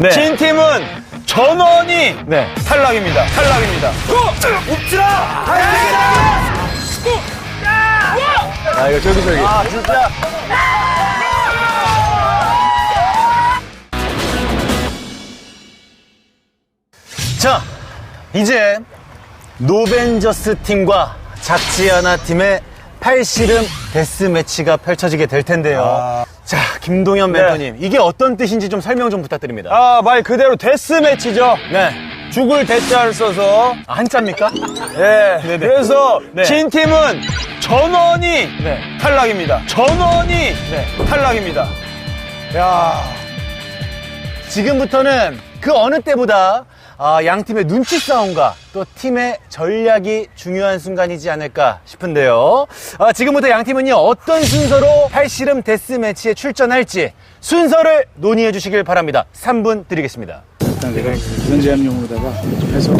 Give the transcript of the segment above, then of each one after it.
네. 진 팀은 전원이 네. 탈락입니다. 탈락입니다. 옵지라! 아, 이거 저기. 아, 진짜. 자, 이제 노벤져스 팀과 작지아나 팀의 팔씨름 데스매치가 펼쳐지게 될 텐데요. 자, 김동현 멘토님, 이게 어떤 뜻인지 좀 설명 좀 부탁드립니다. 아, 말 그대로 데스매치죠. 네. 죽을 대자를 써서. 아, 한자입니까? 예. 네네. 그래서 네. 진 팀은 전원이 네. 탈락입니다. 전원이 네. 탈락입니다. 야. 지금부터는 그 어느 때보다 양 팀의 눈치 싸움과 또 팀의 전략이 중요한 순간이지 않을까 싶은데요. 지금부터 양 팀은요, 어떤 순서로 팔씨름 데스매치에 출전할지 순서를 논의해 주시길 바랍니다. 3분 드리겠습니다. 일단 내가 그런 제압용으로다가 해서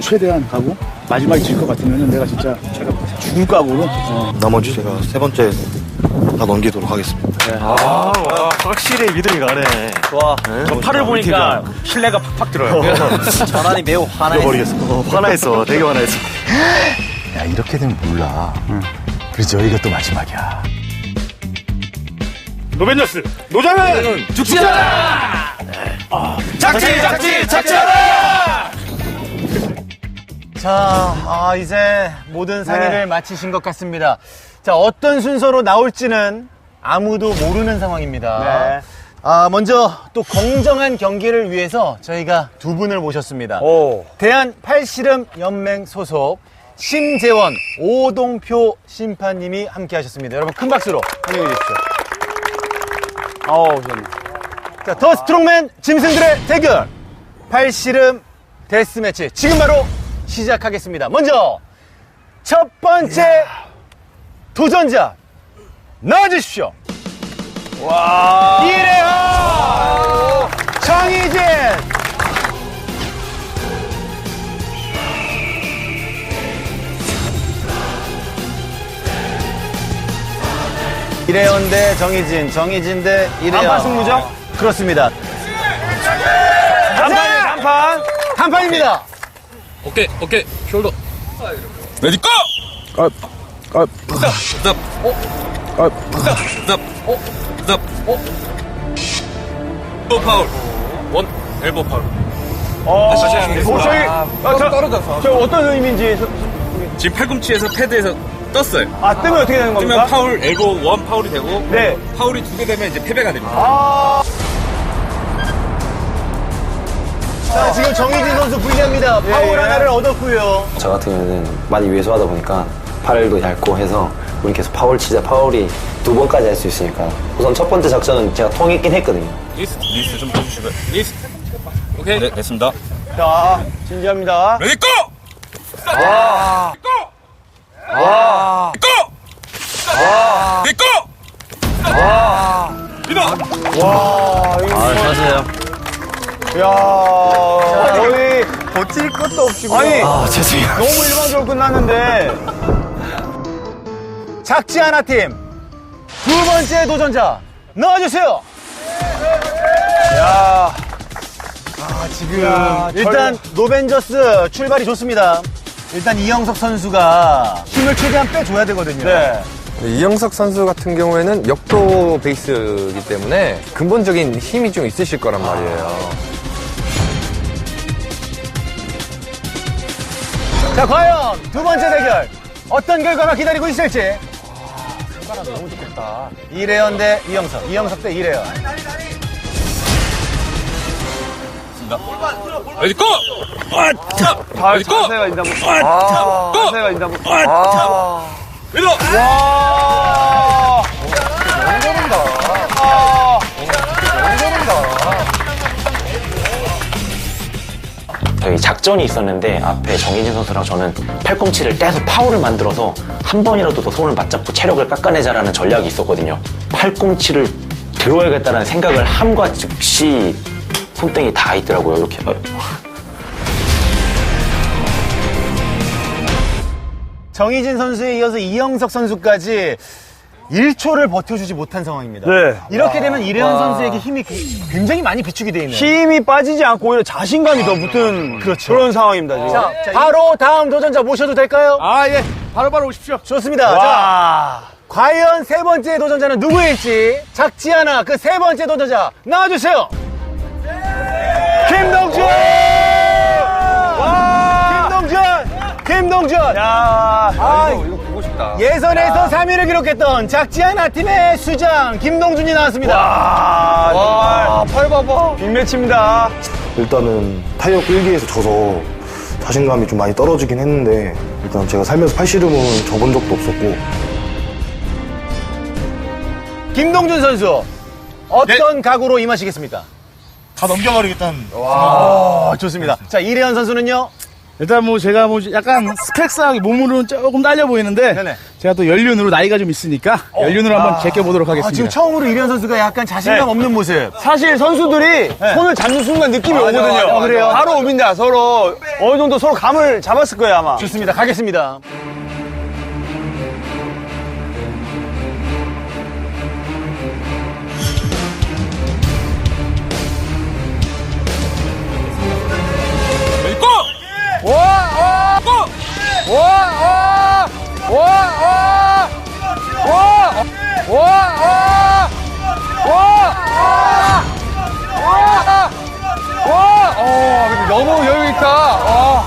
최대한 가고 마지막에 질 것 같으면 내가 진짜 죽을 각오로 나머지 제가 세 번째 다 넘기도록 하겠습니다. 확실히 믿음이 가네. 좋아. 저 팔을 보니까 신뢰가 팍팍 들어요. 전환이 매우 잃어버리겠어. 화나했어. 되게 화나했어. 야, 이렇게 되면 몰라. 그렇죠. 이게 또 마지막이야. 노벤져스 노장은 죽지 않아! 작지하라! 자, 이제 모든 상의를 마치신 것 같습니다. 자, 어떤 순서로 나올지는 아무도 모르는 상황입니다. 네. 먼저 또 공정한 경기를 위해서 저희가 두 분을 모셨습니다. 오. 대한 팔씨름 연맹 소속 심재원, 오동표 심판님이 함께 하셨습니다. 여러분 큰 박수로 환영해 주십시오. 어우, 좋네. 자, 더 스트롱맨 짐승들의 대결 팔씨름 데스매치 지금 바로 시작하겠습니다. 먼저 첫 번째 도전자 나와주십시오. 와. 이래요 정희진. 이래연 대 정희진, 정희진 대 이래연. 단판 승부죠? 그렇습니다. 단판이에요, 단판. 단판입니다. 오케이, 숄더. 레디 고! 스탑, 스탑, 스탑. 엘보 파울. 원, 엘보 파울. 저 어떤 의미인지. 지금 팔꿈치에서 패드에서 떴어요. 뜨면 어떻게 되는 겁니까? 뜨면 파울, 엘보 원 파울이 되고, 네. 파울이 2개 되면 이제 패배가 됩니다. 자, 지금 정희진 선수 불리합니다. 파울 하나를 얻었고요. 저 같은 경우는 많이 왜소하다 보니까 팔도 얇고 해서 우리 계속 파울 치자 파울이 2번까지 할 수 있으니까 우선 첫 번째 작전은 제가 통했긴 했거든요. 리스트 좀 해주시고요. 리스트. 오케이. 네, 됐습니다. 자, 진지합니다. 레디 고! 스타트! 고! 고! 레디 고! 리더! 잘하세요. 이야, 거의 버틸 것도 없이. 아니, 죄송해요. 너무 일방적으로 끝났는데. 작지아나 팀 두 번째 도전자 나와주세요. 야, 지금 일단 노벤져스 출발이 좋습니다. 일단 이영석 선수가 힘을 최대한 빼줘야 되거든요. 네. 이영석 선수 같은 경우에는 역도 베이스이기 때문에 근본적인 힘이 좀 있으실 거란 말이에요. 자, 과연 두 번째 대결 어떤 결과가 기다리고 있을지. 너무 좋겠다. 이래연 대 이영석, 이영석 대 이래연. 레디 고! 레디 고! 자세가 있나 보다. 고! 자세가 있나 보다. 리더! 와. 저희 작전이 있었는데 앞에 정희진 선수랑 저는 팔꿈치를 떼서 파울을 만들어서 한 번이라도 더 손을 맞잡고 체력을 깎아내자라는 전략이 있었거든요. 팔꿈치를 들어야겠다는 생각을 함과 즉시 손등이 다 있더라고요. 이렇게. 정희진 선수에 이어서 이영석 선수까지 1초를 버텨주지 못한 상황입니다. 네. 이렇게 되면 이래현 선수에게 힘이 굉장히 많이 비축이 되어 있네요. 힘이 빠지지 않고 오히려 자신감이 더 붙은 그렇죠. 그런 상황입니다, 지금. 자, 바로 다음 도전자 모셔도 될까요? 아, 예. 바로바로 오십시오. 좋습니다. 자, 와. 과연 세 번째 도전자는 누구일지 작지 않아 그 세 번째 도전자 나와주세요. 김동준! 와! 김동준! 야. 이거 보고 싶다. 예선에서 3위를 기록했던 작지 않아 팀의 수장 김동준이 나왔습니다. 와, 정말. 팔 봐봐. 빅매치입니다. 일단은 타이어 끌기에서 져서 자신감이 좀 많이 떨어지긴 했는데 일단 제가 살면서 팔씨름은 져본 적도 없었고 김동준 선수 어떤 각오로 임하시겠습니까? 다 넘겨버리겠다는 좋습니다. 자, 이래현 선수는요? 일단 뭐 제가 뭐 약간 스펙스하게 몸으로는 조금 딸려 보이는데 네네. 제가 또 연륜으로 나이가 좀 있으니까 연륜으로 한번 제껴보도록 하겠습니다. 지금 처음으로 이래현 선수가 약간 자신감 네. 없는 모습. 사실 선수들이 손을 잡는 순간 느낌이 오거든요. 맞아. 그래요? 바로 옵니다. 서로 어느 정도 서로 감을 잡았을 거예요, 아마. 좋습니다. 가겠습니다. 너무 여유 있다.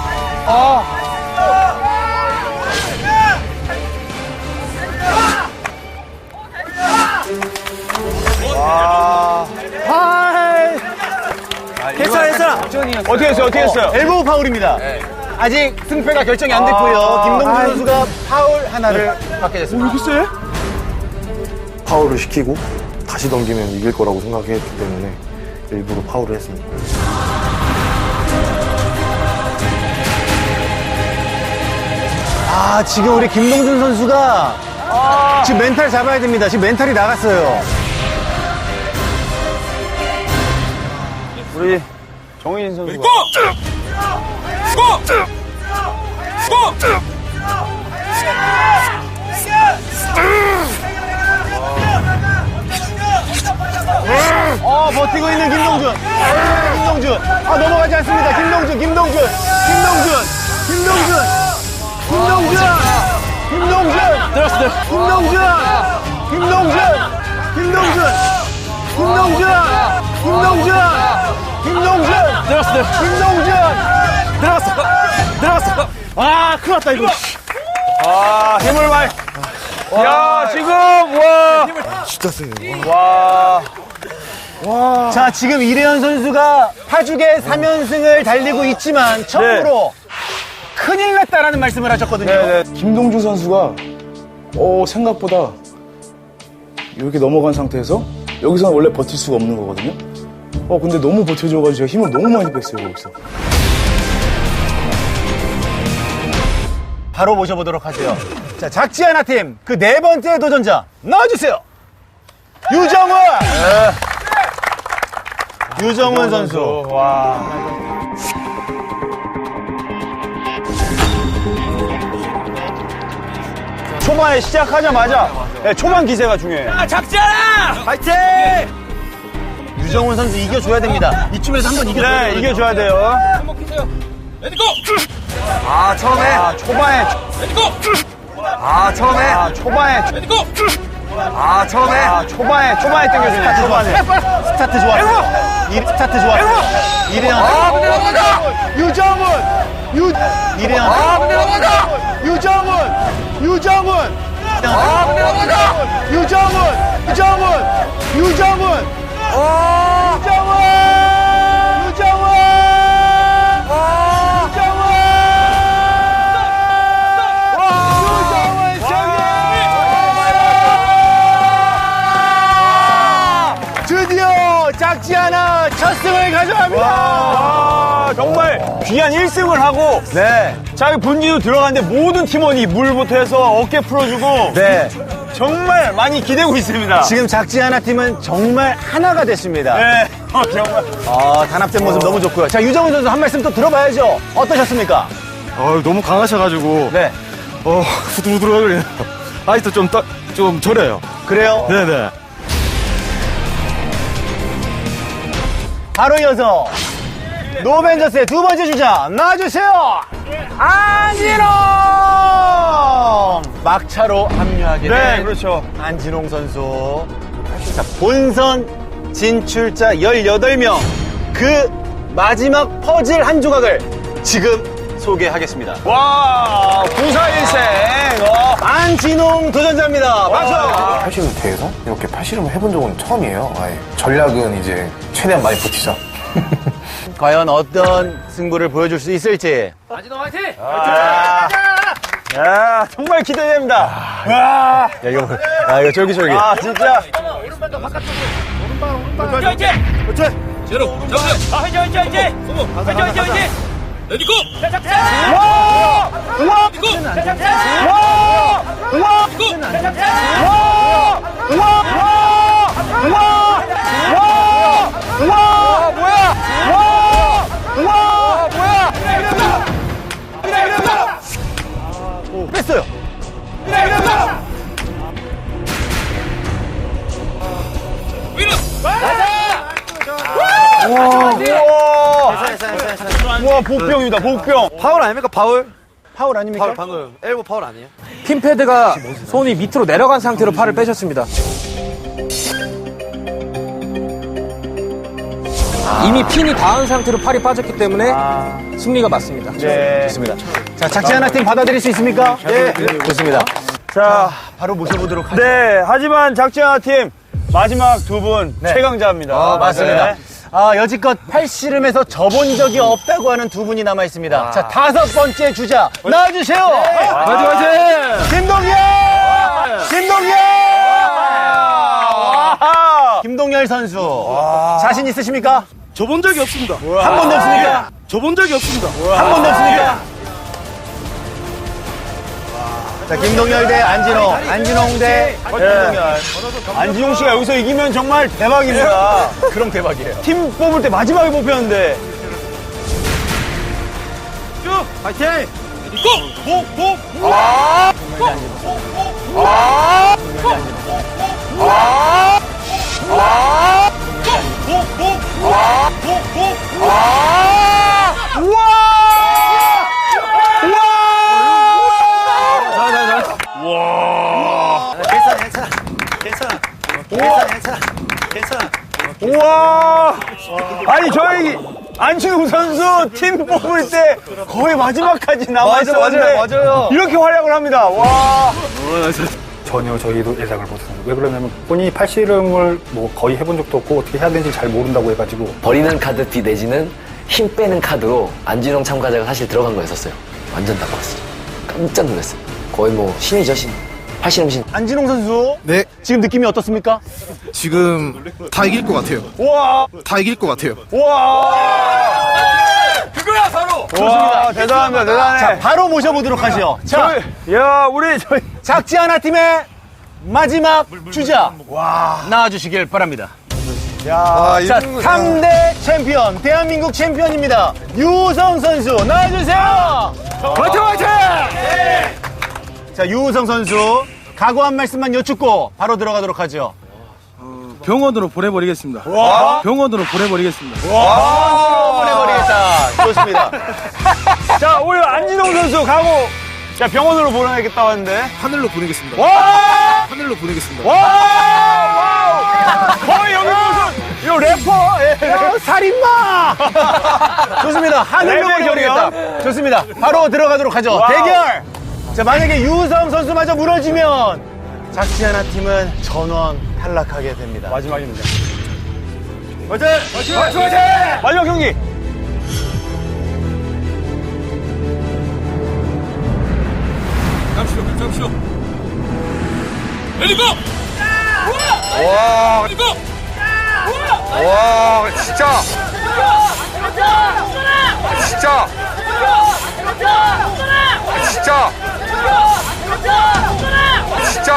괜찮아. 어떻게 했어요? 어떻게 했어요? 엘보우 파울입니다. 아직 승패가 결정이 안 됐고요. 김동준 선수가 파울 하나를 받게 됐습니다. 파울을 시키고 다시 넘기면 이길 거라고 생각했기 때문에 일부러 파울을 했습니다. 지금 우리 김동준 선수가 지금 멘탈 잡아야 됩니다. 지금 멘탈이 나갔어요. 우리 정인 선수가. 버티고 있는 김동준. 넘어가지 않습니다. 김동준. 들어갔어. 아, 큰일 났다, 이거. 힘을 많이. 야, 지금, 와. 진짜 세요. 자, 지금 이래현 선수가 파죽의 3연승을 달리고 있지만 처음으로 큰일 났다라는 말씀을 하셨거든요. 네. 김동준 선수가 생각보다 이렇게 넘어간 상태에서 여기서는 원래 버틸 수가 없는 거거든요. 근데 너무 버텨줘가지고 제가 힘을 너무 많이 뺐어요, 여기서. 바로 모셔보도록 하죠. 자, 작지 않아 팀 그 네 번째 도전자 나와주세요. 유정훈 선수. 와. 초반에 시작하자마자 초반 기세가 중요해요. 유정훈 선수 이겨줘야 됩니다. 이쯤에서 한번 이겨줘야 네, 돼요. 이겨줘야 돼요. 처음에. 초반에. 초반에 당겨주네, 초반에. 스타트 좋았어요. 스타트 좋았어요. 이래현. 드디어 작지 않아 첫 승을 가져갑니다. 와, 정말 귀한 1승을 하고. 네. 자기 분지도 들어갔는데 모든 팀원이 물부터 해서 어깨 풀어주고. 네. 정말 많이 기대고 있습니다. 지금 작지 않아 팀은 정말 하나가 됐습니다. 네, 정말. 단합된 모습 너무 좋고요. 자, 유정훈 선수 한 말씀 또 들어봐야죠. 어떠셨습니까? 너무 강하셔가지고 네. 후들후들하네요. 아직도 좀 좀 저려요. 그래요? 네네. 바로 이어서 노벤져스의 두 번째 주자 나와주세요. 안진홍 막차로 합류하게 된 네, 그렇죠. 안진홍 선수. 자, 본선 진출자 18명 그 마지막 퍼즐 한 조각을 지금 소개하겠습니다. 와, 구사일생. 안진홍 도전자입니다. 박수. 팔씨름 대회에서 이렇게 팔씨름을 해본 적은 처음이에요. 아예. 전략은 이제 최대한 많이 버티자. 과연 어떤 승부를 보여줄 수 있을지. 야, 정말 기대됩니다. 와, 이거 쫄깃쫄깃. 아, 진짜. 레디고! 와! 우와! 레디고! 와! 우와! 와! 와! 와! 와! 뭐야? 와! 뭐야? 뺐어요. 위로! 우와, 복병입니다, 복병. 파울 아닙니까, 파울? 파울 아닙니까? 방금 엘보 파울 아니에요? 핀패드가 손이 밑으로 내려간 상태로 팔을 빼셨습니다. 이미 핀이 닿은 상태로 팔이 빠졌기 때문에 승리가 맞습니다. 네. 좋습니다. 자, 작지 하나 팀 받아들일 수 있습니까? 네. 좋습니다. 자, 바로 모셔보도록 하죠. 네, 하지만 작전화 팀 마지막 두 분 최강자입니다. 맞습니다. 네. 여지껏 팔씨름에서 져본 적이 없다고 하는 두 분이 남아 있습니다. 자, 5번째 주자 나와주세요. 화이팅! 김동열! 김동열 선수. 자신 있으십니까? 져본 적이 없습니다. 한 번도 없습니까? 져본 적이 없습니다. 한 번도 없습니까? 자, 김동열 대 안진홍. 안진홍 대 김동열. 안진용 씨가 여기서 이기면 정말 대박입니다. 그럼 대박이에요. 팀 뽑을 때 마지막에 뽑혔는데. 우와! 아니, 저희 안진웅 선수 팀 뽑을 때 거의 마지막까지 남아있었는데 맞아요. 이렇게 활약을 합니다. 와! 전혀 저희도 예상을 못했습니다. 왜 그러냐면 본인이 팔씨름을 뭐 거의 해본 적도 없고 어떻게 해야 되는지 잘 모른다고 해가지고 버리는 카드 비 내지는 힘 빼는 카드로 안진홍 참가자가 사실 들어간 거였었어요. 완전 딱 봤어요. 깜짝 놀랐어요. 거의 뭐 신이죠, 신. 팔씨름 신. 안진홍 선수. 네. 지금 느낌이 어떻습니까? 지금 다 이길 것 같아요. 우와! 다 이길 것 같아요. 우와! 그거야, 바로! 와, 대단합니다, 대단해. 자, 바로 모셔보도록 하죠. 자, 야, 저희. 작지 하나 팀의 마지막 주자. 나와주시길 바랍니다. 야, 자, 3대 챔피언, 대한민국 챔피언입니다. 유우성 선수, 나와주세요! 화이팅! 자, 유우성 선수, 각오 한 말씀만 여쭙고 바로 들어가도록 하죠. 병원으로 보내버리겠습니다. 병원으로 보내버리겠습니다. 보내버리겠다. 좋습니다. 자, 우리 안진홍 선수 가고, 자, 병원으로 보내겠다고 하는데. 하늘로 보내겠습니다. 와! 하늘로 보내겠습니다. 와! 거의 여기 무슨, 이거 래퍼! 예. 살인마! 좋습니다. 하늘로 레벨이 보내겠다. 좋습니다. 바로 들어가도록 하죠. 와우. 대결! 자, 만약에 유우성 선수마저 무너지면 작지 하나 팀은 전원 탈락하게 됩니다. 마지막입니다. 화이팅! 마지막 경기! 잠시오. 레디고! 와, 레디고! 와, 진짜. 진짜. 진짜.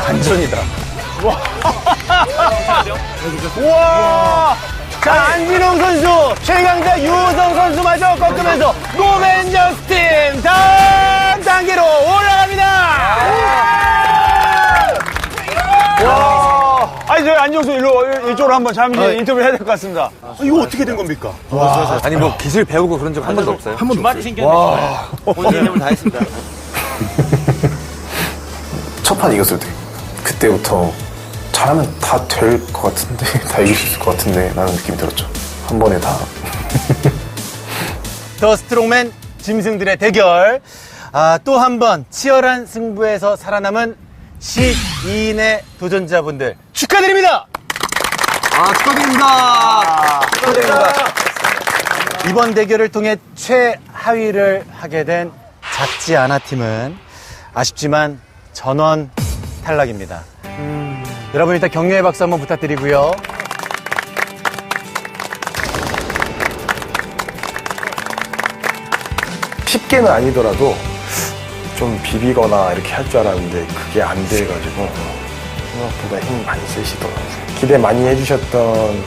반전이다. 우와! 자, 안진홍 선수, 최강자 유호성 선수마저 꺾으면서 노벤져스 팀 다음 단계로 올라갑니다! 와. 아니, 저희 안정수 이쪽으로 한번 잠시 인터뷰를 해야 될 것 같습니다. 이거 어떻게 된 겁니까? 아니 뭐 기술 배우고 그런 적 한 번도 없어요? 한 번도 없어요. 본인 힘을 다했습니다. 첫 판 이겼을 때 그때부터 잘하면 다 될 것 같은데 다 이길 수 있을 것 같은데 라는 느낌이 들었죠. 한 번에 다. 더 스트롱맨 짐승들의 대결. 또 한 번 치열한 승부에서 살아남은 12인의 도전자분들 축하드립니다. 축하드립니다. 이번 대결을 통해 최하위를 하게 된 작지 않아 팀은 아쉽지만 전원 탈락입니다. 여러분 일단 격려의 박수 한번 부탁드리고요. 쉽게는 아니더라도 좀 비비거나 이렇게 할 줄 알았는데 그게 안 돼가지고 생각보다 힘 많이 쓰시더라고요. 기대 많이 해주셨던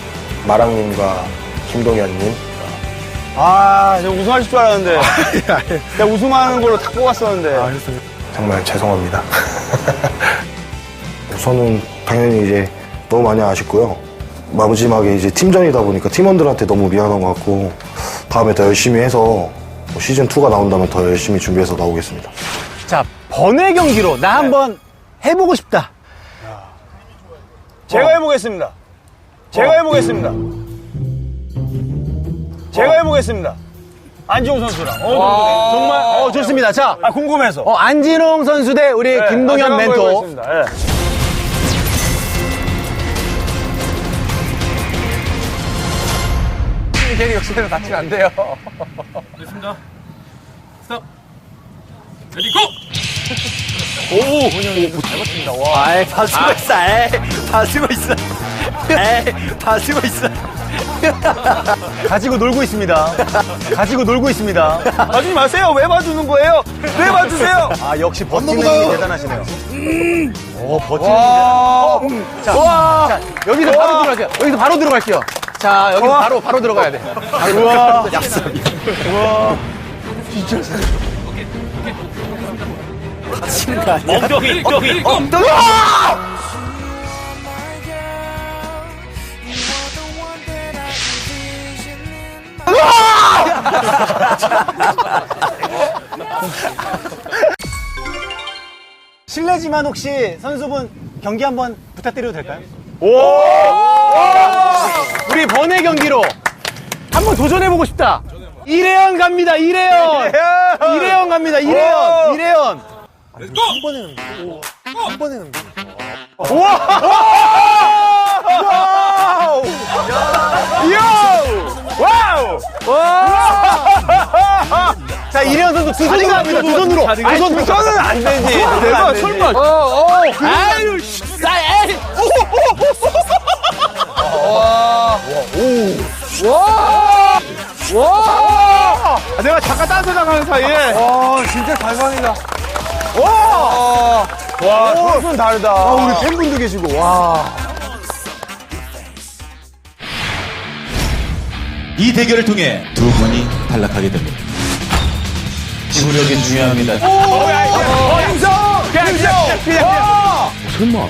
마랑님과 김동현님. 아, 저 우승하실 줄 알았는데. 내가 우승하는 걸로 다 뽑았었는데. 정말 죄송합니다. 우선은 당연히 이제 너무 많이 아쉽고요. 마지막에 이제 팀전이다 보니까 팀원들한테 너무 미안한 것 같고 다음에 더 열심히 해서 시즌2가 나온다면 더 열심히 준비해서 나오겠습니다. 자, 번외 경기로 나 한번 해보고 싶다. 제가 해보겠습니다. 제가 해보겠습니다. 제가 해보겠습니다. 안지홍 선수랑. 정말 좋습니다. 자, 궁금해서. 안진홍 선수 대 우리 김동현 제가 한번 멘토. 해보겠습니다. 예. 괜히 역시나 다치면 안 돼요. 됐습니다. 스톱. 레디 고! 아이, 봐주고 있어. 에이, 봐주고 있어. 에이, 봐주고 있어. 가지고 놀고 있습니다. 가지고 놀고 있습니다. 봐주지 마세요. 왜 봐주는 거예요? 왜 봐주세요? 아, 역시 버티는 힘이 대단하시네요. 버티는 힘이 대단하시네요. 자, 여기서 바로 들어갈게요. 여기서 바로 들어갈게요. 자, 여기서 바로 들어가야 돼. 우와. 약속. 우와. 엉덩이. 실례지만 혹시 선수분 경기 한번 부탁드려도 될까요? 우리 번외 경기로 한번 도전해보고 싶다. 이래연 갑니다. 이래연 갑니다. 이래연. 한 번에는 와우! 자, 이래연 선수 두 손으로 갑니다. 두 손으로. 아니, 두 손은 안 되지. 내가 설마. 아유, 에이. 내가 잠깐 딴 소장 하는 사이에. 진짜 발광이다. 와, 선수는 다르다. 우리 팬분도 계시고, 와. 이 대결을 통해 두 분이 탈락하게 됩니다. 지구력이 중요합니다. 임성! 그냥. 설마.